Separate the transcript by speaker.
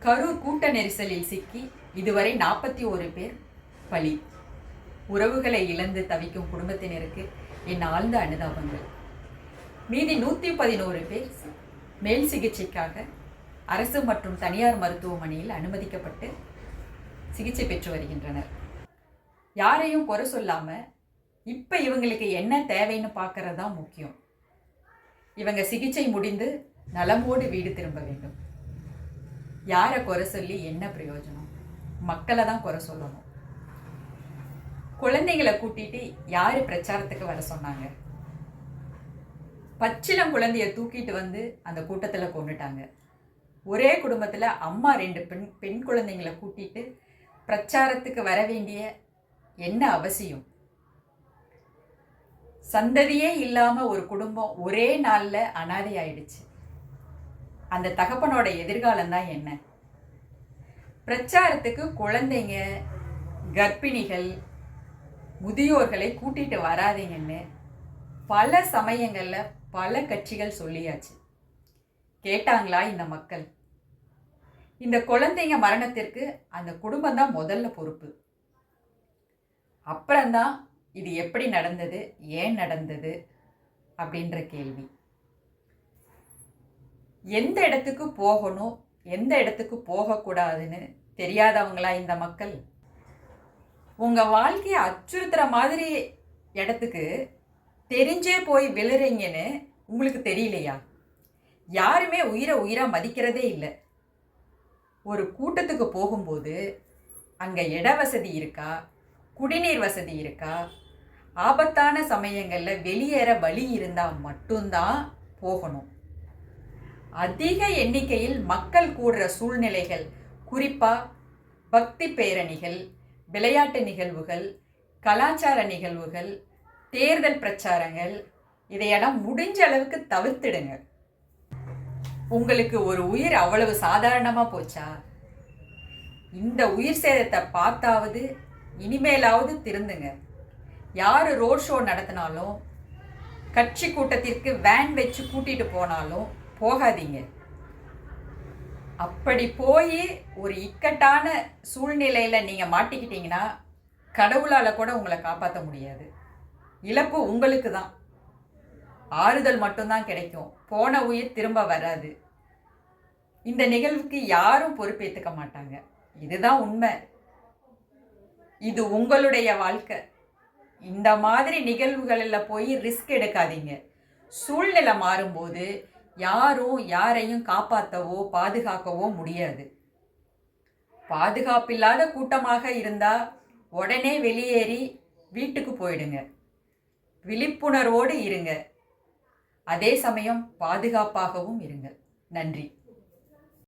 Speaker 1: கரூர் கூட்ட நெரிசலில் சிக்கி இதுவரை 41 பேர் பலி. உறவுகளை இழந்து தவிக்கும் குடும்பத்தினருக்கு என் ஆழ்ந்த அனுதாபங்கள். மீதி 111 பேர் மேல் சிகிச்சைக்காக அரசு மற்றும் தனியார் மருத்துவமனையில் அனுமதிக்கப்பட்டு சிகிச்சை பெற்று வருகின்றனர். யாரையும் குறை சொல்லாம இப்ப இவங்களுக்கு என்ன தேவைன்னு பார்க்கறது தான் முக்கியம். இவங்க சிகிச்சை முடிந்து நலமோடு வீடு திரும்ப வேண்டும். யாரை குறை சொல்லி என்ன பிரயோஜனம்? மக்களை தான் குறை சொல்லணும். குழந்தைங்களை கூட்டிட்டு யாரு பிரச்சாரத்துக்கு வர சொன்னாங்க? பச்சிலம் குழந்தைய தூக்கிட்டு வந்து அந்த கூட்டத்துல கொண்டுட்டாங்க. ஒரே குடும்பத்துல அம்மா 2 பெண் குழந்தைங்களை கூட்டிட்டு பிரச்சாரத்துக்கு வர வேண்டிய என்ன அவசியம்? சந்ததியே இல்லாம ஒரு குடும்பம் ஒரே நாள்ல அனாதை ஆயிடுச்சு. அந்த தகப்பனோட எதிர்காலம் தான் என்ன? பிரச்சாரத்துக்கு குழந்தைங்க, கர்ப்பிணிகள், முதியோர்களை கூட்டிட்டு வராதீங்கன்னு பல சமயங்கள்ல பல கட்சிகள் சொல்லியாச்சு. கேட்டாங்களா இந்த மக்கள்? இந்த குழந்தைங்க மரணத்திற்கு அந்த குடும்பம் தான் முதல்ல பொறுப்பு. அப்புறம்தான் இது எப்படி நடந்தது, ஏன் நடந்தது அப்படின்ற கேள்வி. எந்த இடத்துக்கு போகணும், எந்த இடத்துக்கு போகக்கூடாதுன்னு தெரியாதவங்களா இந்த மக்கள்? உங்க வாழ்க்கையை அச்சுறுத்துற மாதிரி இடத்துக்கு தெரிஞ்சே போய் விழுறீங்கன்னு உங்களுக்கு தெரியலையா? யாருமே உயிரை மதிக்கிறதே இல்லை. ஒரு கூட்டத்துக்கு போகும்போது அங்க இட வசதி இருக்கா, குடிநீர் வசதி இருக்கா, ஆபத்தான சமயங்கள்ல வெளியேற வழி இருந்தா மட்டும்தான் போகணும். அதிக எண்ணிக்கையில் மக்கள் கூடுற சூழ்நிலைகள், குறிப்பா பக்தி பேரணிகள், விளையாட்டு நிகழ்வுகள், கலாச்சார நிகழ்வுகள், தேர்தல் பிரச்சாரங்கள், இதையெல்லாம் முடிஞ்ச அளவுக்கு தவிர்த்திடுங்க. உங்களுக்கு ஒரு உயிர் அவ்வளவு சாதாரணமா போச்சா? இந்த உயிர் சேதத்தை பார்த்தாவது இனிமேலாவது திருந்துங்க. யாரு ரோட் ஷோ நடத்தினாலும், கட்சி கூட்டத்திற்கு வேன் வச்சு கூட்டிட்டு போனாலும் போகாதீங்க. அப்படி போய் ஒரு இக்கட்டான சூழ்நிலையில நீங்க மாட்டிக்கிட்டீங்கன்னா கடவுளால கூட உங்களை காப்பாற்ற முடியாது. இழப்பு உங்களுக்கு தான். ஆறுதல் மட்டும்தான் கிடைக்கும். போன உயிர் திரும்ப வராது. இந்த நிகழ்வுக்கு யாரும் பொறுப்பேற்றுக்க மாட்டாங்க. இதுதான் உண்மை. இது உங்களுடைய வாழ்க்கை. இந்த மாதிரி நிகழ்வுகளில் போய் ரிஸ்க் எடுக்காதீங்க. சூழ்நிலை மாறும்போது யாரும் யாரையும் காப்பாற்றவோ பாதுகாக்கவோ முடியாது. பாதுகாப்பில்லாத கூட்டமாக இருந்தா உடனே வெளியேறி வீட்டுக்கு போயிடுங்க. விழிப்புணர்வோடு இருங்க. அதே சமயம் பாதுகாப்பாகவும் இருங்க. நன்றி.